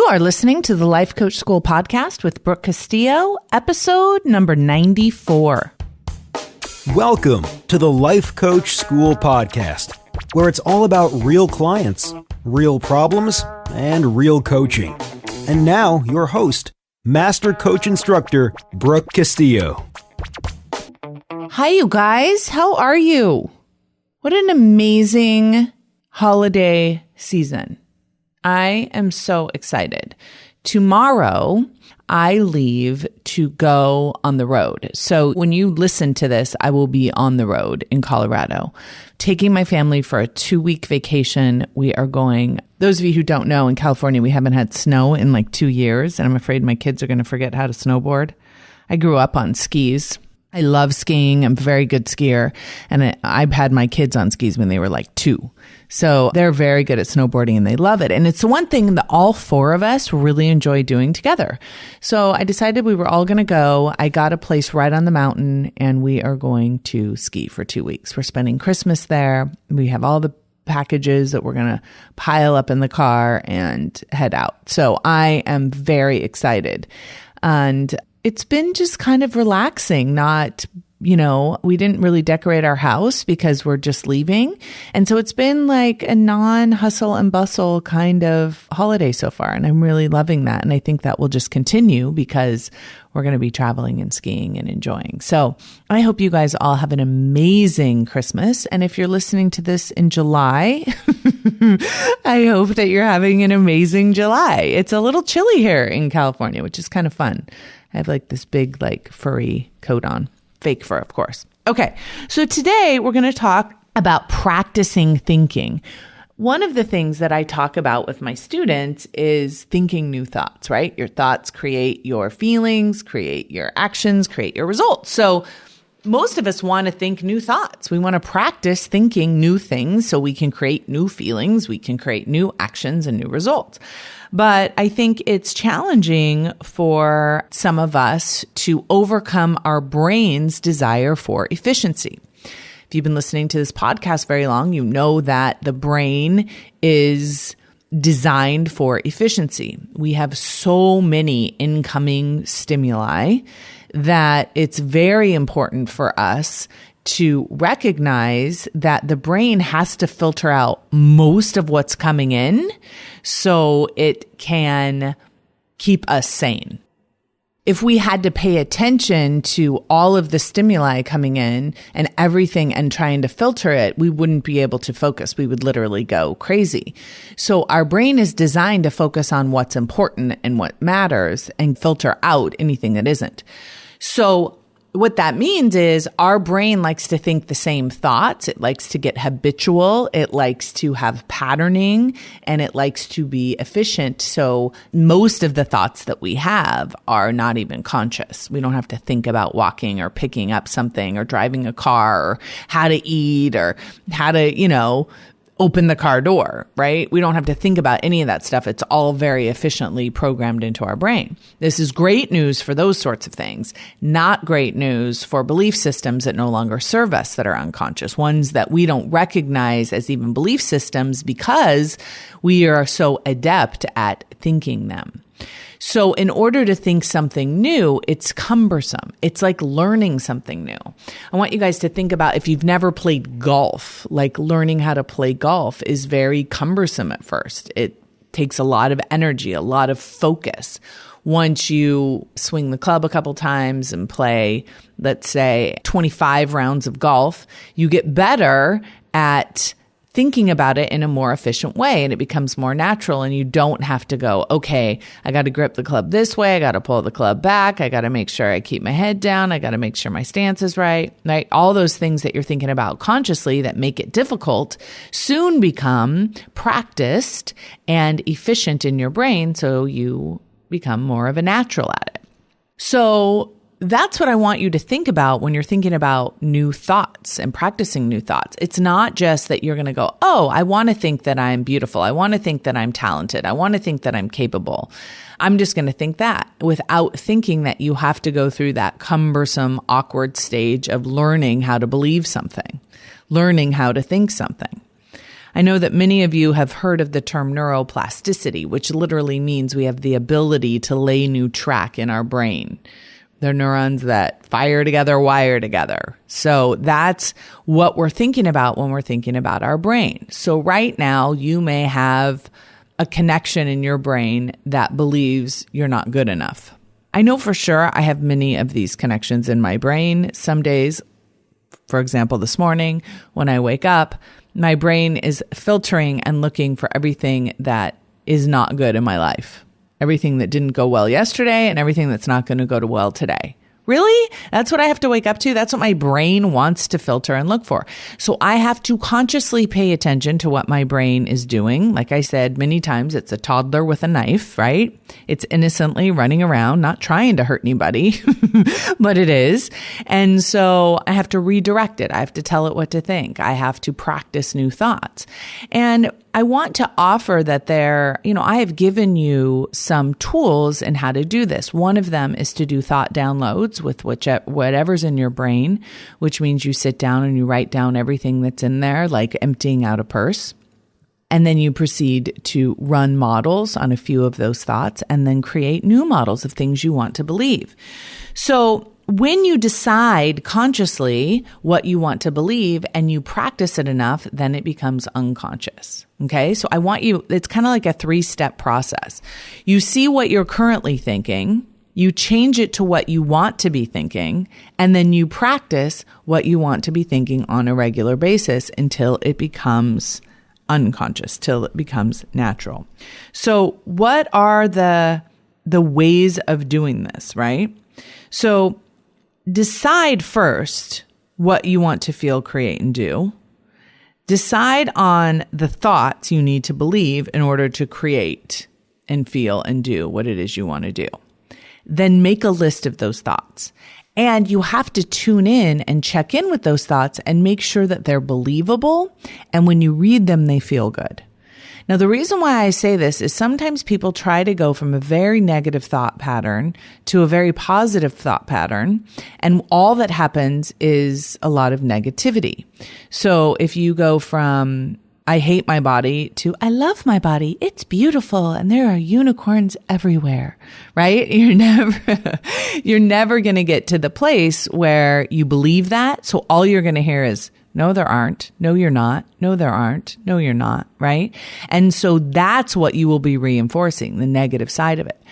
You are listening to the Life Coach School podcast with Brooke Castillo, episode number 94. Welcome to the Life Coach School podcast, where it's all about real clients, real problems, and real coaching. And now, your host, Master Coach Instructor, Brooke Castillo. Hi, you guys. How are you? What an amazing holiday season. I am so excited. Tomorrow, I leave to go on the road. So when you listen to this, I will be on the road in Colorado, taking my family for a 2-week vacation. We are going, those of you who don't know, in California, we haven't had snow in like 2 years, and I'm afraid my kids are going to forget how to snowboard. I grew up on skis. I love skiing. I'm a very good skier. And I've had my kids on skis when they were like 2. So they're very good at snowboarding and they love it. And it's the one thing that all 4 of us really enjoy doing together. So I decided we were all going to go. I got a place right on the mountain and we are going to ski for 2 weeks. We're spending Christmas there. We have all the packages that we're going to pile up in the car and head out. So I am very excited. And it's been just kind of relaxing, we didn't really decorate our house because we're just leaving. And so it's been like a non-hustle and bustle kind of holiday so far. And I'm really loving that. And I think that will just continue because we're going to be traveling and skiing and enjoying. So I hope you guys all have an amazing Christmas. And if you're listening to this in July, I hope that you're having an amazing July. It's a little chilly here in California, which is kind of fun. I have like this big, furry coat on. Fake fur, of course. Okay, so today we're going to talk about practicing thinking. One of the things that I talk about with my students is thinking new thoughts, right? Your thoughts create your feelings, create your actions, create your results. So most of us want to think new thoughts. We want to practice thinking new things so we can create new feelings, we can create new actions and new results. But I think it's challenging for some of us to overcome our brain's desire for efficiency. If you've been listening to this podcast very long, you know that the brain is designed for efficiency. We have so many incoming stimuli that it's very important for us to recognize that the brain has to filter out most of what's coming in so it can keep us sane. If we had to pay attention to all of the stimuli coming in and everything and trying to filter it, we wouldn't be able to focus. We would literally go crazy. So our brain is designed to focus on what's important and what matters and filter out anything that isn't. So what that means is our brain likes to think the same thoughts. It likes to get habitual. It likes to have patterning and it likes to be efficient. So most of the thoughts that we have are not even conscious. We don't have to think about walking or picking up something or driving a car or how to eat or how to, open the car door, right? We don't have to think about any of that stuff. It's all very efficiently programmed into our brain. This is great news for those sorts of things. Not great news for belief systems that no longer serve us, that are unconscious, ones that we don't recognize as even belief systems because we are so adept at thinking them. So in order to think something new, it's cumbersome. It's like learning something new. I want you guys to think about if you've never played golf, like learning how to play golf is very cumbersome at first. It takes a lot of energy, a lot of focus. Once you swing the club a couple times and play, let's say 25 rounds of golf, you get better at thinking about it in a more efficient way and it becomes more natural and you don't have to go, okay, I got to grip the club this way. I got to pull the club back. I got to make sure I keep my head down. I got to make sure my stance is right. All those things that you're thinking about consciously that make it difficult soon become practiced and efficient in your brain. So you become more of a natural at it. So that's what I want you to think about when you're thinking about new thoughts and practicing new thoughts. It's not just that you're going to go, oh, I want to think that I'm beautiful. I want to think that I'm talented. I want to think that I'm capable. I'm just going to think that without thinking that you have to go through that cumbersome, awkward stage of learning how to believe something, learning how to think something. I know that many of you have heard of the term neuroplasticity, which literally means we have the ability to lay new track in our brain. They're neurons that fire together, wire together. So that's what we're thinking about when we're thinking about our brain. So right now, you may have a connection in your brain that believes you're not good enough. I know for sure I have many of these connections in my brain. Some days, for example, this morning when I wake up, my brain is filtering and looking for everything that is not good in my life. Everything that didn't go well yesterday and everything that's not going to go well today. Really? That's what I have to wake up to? That's what my brain wants to filter and look for. So I have to consciously pay attention to what my brain is doing. Like I said many times, it's a toddler with a knife, right? It's innocently running around, not trying to hurt anybody, but it is. And so I have to redirect it. I have to tell it what to think. I have to practice new thoughts. And I want to offer that I have given you some tools in how to do this. One of them is to do thought downloads with whatever's in your brain, which means you sit down and you write down everything that's in there, like emptying out a purse. And then you proceed to run models on a few of those thoughts and then create new models of things you want to believe. So when you decide consciously what you want to believe and you practice it enough, then it becomes unconscious. Okay. So it's kind of like a 3-step process. You see what you're currently thinking, you change it to what you want to be thinking, and then you practice what you want to be thinking on a regular basis until it becomes unconscious, till it becomes natural. So what are the ways of doing this, right? So decide first what you want to feel, create, and do. Decide on the thoughts you need to believe in order to create and feel and do what it is you want to do. Then make a list of those thoughts. And you have to tune in and check in with those thoughts and make sure that they're believable. And when you read them, they feel good. Now, the reason why I say this is sometimes people try to go from a very negative thought pattern to a very positive thought pattern, and all that happens is a lot of negativity. So if you go from I hate my body to I love my body, it's beautiful, and there are unicorns everywhere, right? You're never going to get to the place where you believe that. So all you're going to hear is, no, there aren't. No, you're not. No, there aren't. No, you're not. Right? And so that's what you will be reinforcing, the negative side of it.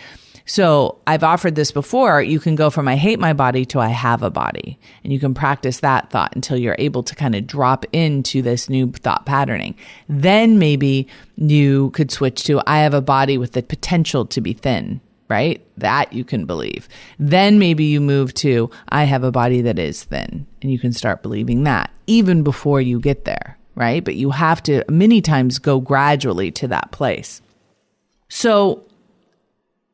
So I've offered this before. You can go from I hate my body to I have a body. And you can practice that thought until you're able to kind of drop into this new thought patterning. Then maybe you could switch to I have a body with the potential to be thin. Right? That you can believe. Then maybe you move to, I have a body that is thin, and you can start believing that even before you get there, right? But you have to many times go gradually to that place. So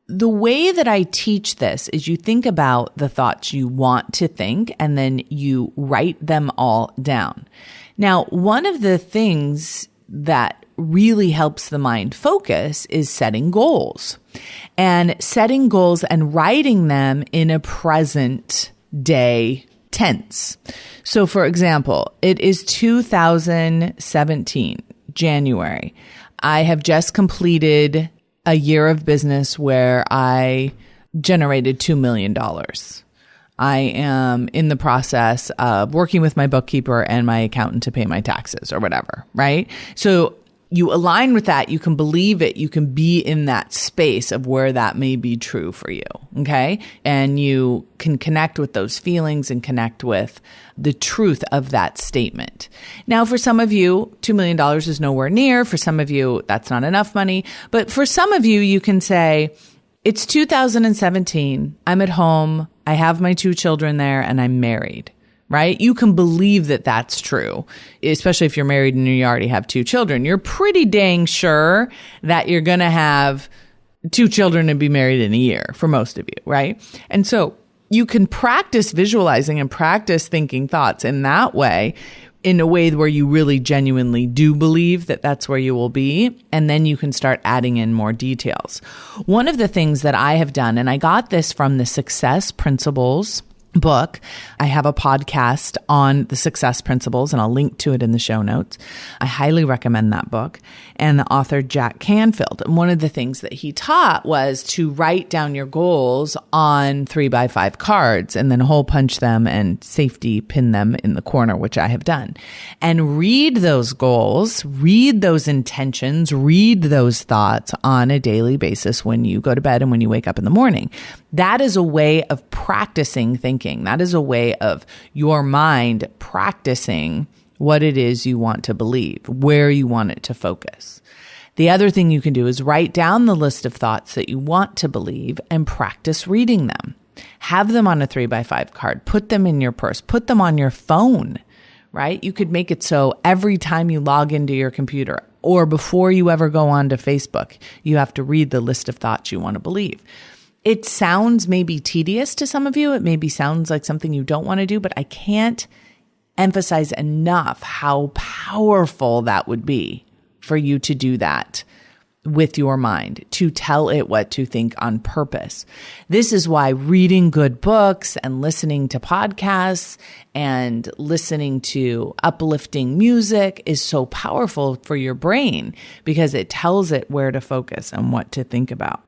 the way that I teach this is you think about the thoughts you want to think, and then you write them all down. Now, one of the things that really helps the mind focus is setting goals. And setting goals and writing them in a present day tense. So for example, it is 2017, January. I have just completed a year of business where I generated $2 million. I am in the process of working with my bookkeeper and my accountant to pay my taxes or whatever, right? So you align with that, you can believe it, you can be in that space of where that may be true for you, okay? And you can connect with those feelings and connect with the truth of that statement. Now, for some of you, $2 million is nowhere near. For some of you, that's not enough money. But for some of you, you can say, it's 2017, I'm at home, I have my 2 children there, and I'm married. Right? You can believe that that's true, especially if you're married and you already have 2 children. You're pretty dang sure that you're going to have 2 children and be married in a year for most of you, right? And so you can practice visualizing and practice thinking thoughts in that way, in a way where you really genuinely do believe that that's where you will be. And then you can start adding in more details. One of the things that I have done, and I got this from the Success Principles book. I have a podcast on the success principles, and I'll link to it in the show notes. I highly recommend that book. And the author, Jack Canfield. And one of the things that he taught was to write down your goals on 3x5 cards and then hole punch them and safety pin them in the corner, which I have done. And read those goals, read those intentions, read those thoughts on a daily basis when you go to bed and when you wake up in the morning. That is a way of practicing thinking. That is a way of your mind practicing what it is you want to believe, where you want it to focus. The other thing you can do is write down the list of thoughts that you want to believe and practice reading them. Have them on a 3x5 card. Put them in your purse. Put them on your phone, right? You could make it so every time you log into your computer or before you ever go on to Facebook, you have to read the list of thoughts you want to believe. It sounds maybe tedious to some of you. It maybe sounds like something you don't want to do, but I can't emphasize enough how powerful that would be for you to do that with your mind, to tell it what to think on purpose. This is why reading good books and listening to podcasts and listening to uplifting music is so powerful for your brain, because it tells it where to focus and what to think about.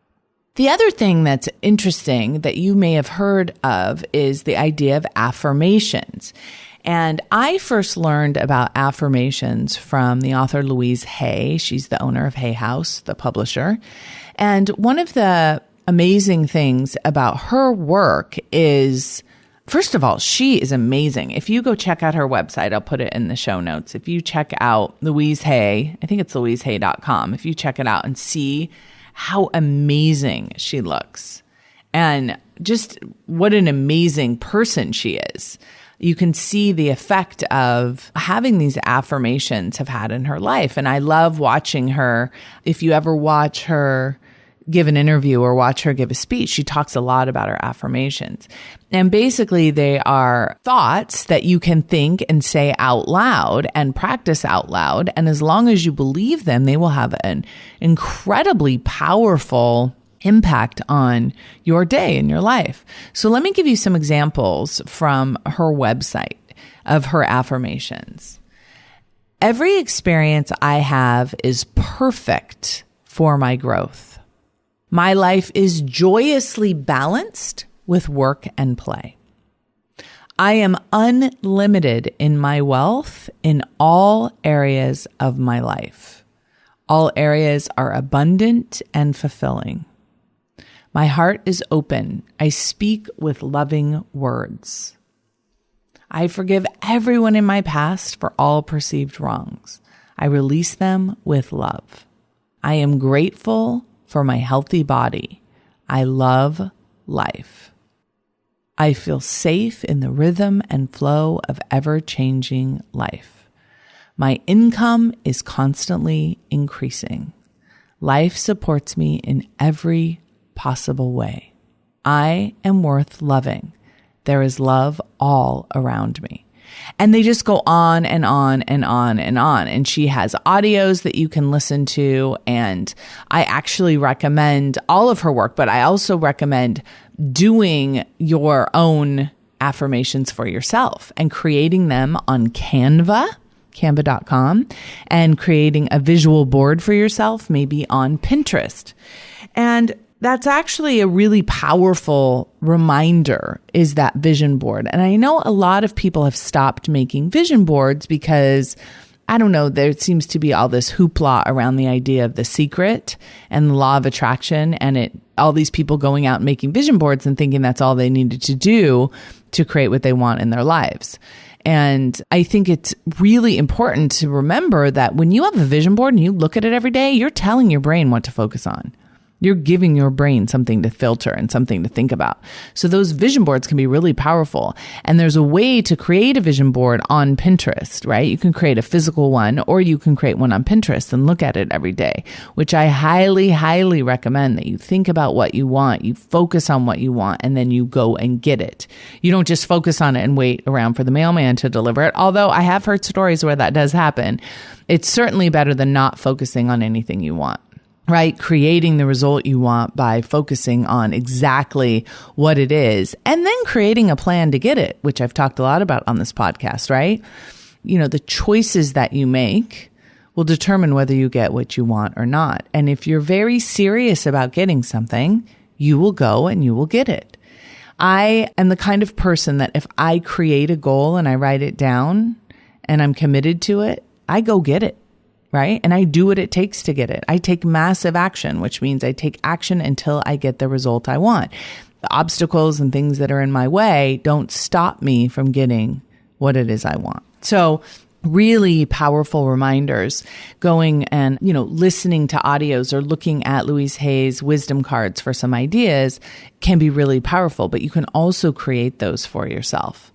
The other thing that's interesting that you may have heard of is the idea of affirmations. And I first learned about affirmations from the author Louise Hay. She's the owner of Hay House, the publisher. And one of the amazing things about her work is, first of all, she is amazing. If you go check out her website, I'll put it in the show notes. If you check out Louise Hay, I think it's louisehay.com. If you check it out and see how amazing she looks and just what an amazing person she is, you can see the effect of having these affirmations have had in her life. And I love watching her. If you ever watch her give an interview or watch her give a speech, she talks a lot about her affirmations. And basically they are thoughts that you can think and say out loud and practice out loud. And as long as you believe them, they will have an incredibly powerful impact on your day and your life. So let me give you some examples from her website of her affirmations. Every experience I have is perfect for my growth. My life is joyously balanced with work and play. I am unlimited in my wealth in all areas of my life. All areas are abundant and fulfilling. My heart is open. I speak with loving words. I forgive everyone in my past for all perceived wrongs. I release them with love. I am grateful for my healthy body. I love life. I feel safe in the rhythm and flow of ever-changing life. My income is constantly increasing. Life supports me in every possible way. I am worth loving. There is love all around me. And they just go on and on and on and on. And she has audios that you can listen to. And I actually recommend all of her work, but I also recommend doing your own affirmations for yourself and creating them on canva.com, and creating a visual board for yourself, maybe on Pinterest. And that's actually a really powerful reminder, is that vision board. And I know a lot of people have stopped making vision boards because, I don't know, there seems to be all this hoopla around the idea of The Secret and the law of attraction, and all these people going out and making vision boards and thinking that's all they needed to do to create what they want in their lives. And I think it's really important to remember that when you have a vision board and you look at it every day, you're telling your brain what to focus on. You're giving your brain something to filter and something to think about. So those vision boards can be really powerful. And there's a way to create a vision board on Pinterest, right? You can create a physical one, or you can create one on Pinterest and look at it every day, which I highly, highly recommend that you think about what you want, you focus on what you want, and then you go and get it. You don't just focus on it and wait around for the mailman to deliver it. Although I have heard stories where that does happen. It's certainly better than not focusing on anything you want. right? Creating the result you want by focusing on exactly what it is and then creating a plan to get it, which I've talked a lot about on this podcast, right? The choices that you make will determine whether you get what you want or not. And if you're very serious about getting something, you will go and you will get it. I am the kind of person that if I create a goal and I write it down and I'm committed to it, I go get it. Right? And I do what it takes to get it. I take massive action, which means I take action until I get the result I want. The obstacles and things that are in my way don't stop me from getting what it is I want. So really powerful reminders, going and, listening to audios or looking at Louise Hay's wisdom cards for some ideas can be really powerful, but you can also create those for yourself.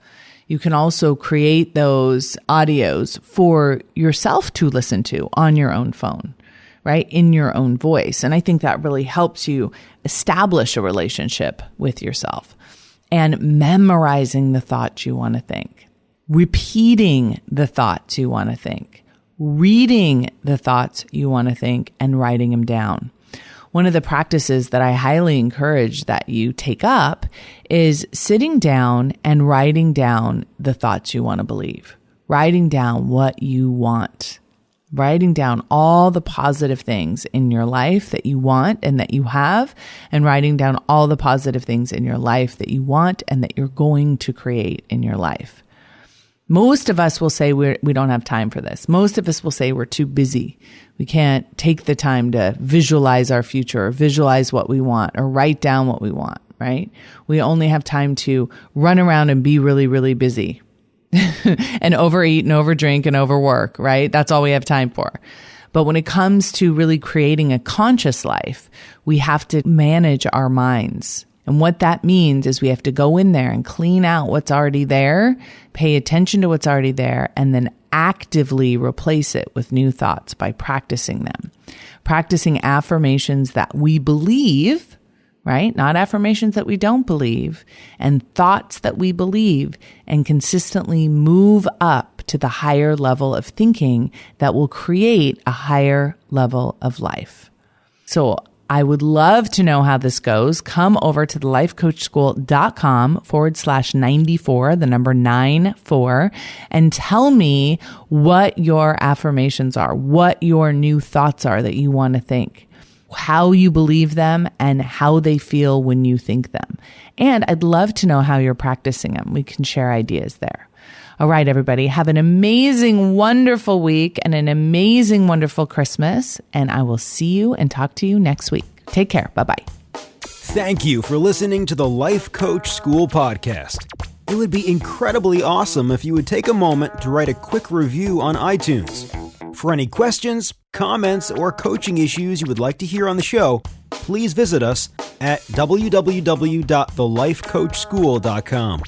You can also create those audios for yourself to listen to on your own phone, right? In your own voice. And I think that really helps you establish a relationship with yourself. And memorizing the thoughts you want to think, repeating the thoughts you want to think, reading the thoughts you want to think, and writing them down. One of the practices that I highly encourage that you take up is sitting down and writing down the thoughts you want to believe, writing down what you want, writing down all the positive things in your life that you want and that you have, and writing down all the positive things in your life that you want and that you're going to create in your life. Most of us will say we don't have time for this. Most of us will say we're too busy. We can't take the time to visualize our future or visualize what we want or write down what we want, right? We only have time to run around and be really, really busy and overeat and overdrink and overwork, right? That's all we have time for. But when it comes to really creating a conscious life, we have to manage our minds. And what that means is we have to go in there and clean out what's already there, pay attention to what's already there, and then actively replace it with new thoughts by practicing them. Practicing affirmations that we believe, right? Not affirmations that we don't believe, and thoughts that we believe, and consistently move up to the higher level of thinking that will create a higher level of life. So I would love to know how this goes. Come over to thelifecoachschool.com/94, the number 94, and tell me what your affirmations are, what your new thoughts are that you want to think, how you believe them, and how they feel when you think them. And I'd love to know how you're practicing them. We can share ideas there. All right, everybody, have an amazing, wonderful week and an amazing, wonderful Christmas. And I will see you and talk to you next week. Take care. Bye-bye. Thank you for listening to the Life Coach School podcast. It would be incredibly awesome if you would take a moment to write a quick review on iTunes. For any questions, comments, or coaching issues you would like to hear on the show, please visit us at www.thelifecoachschool.com.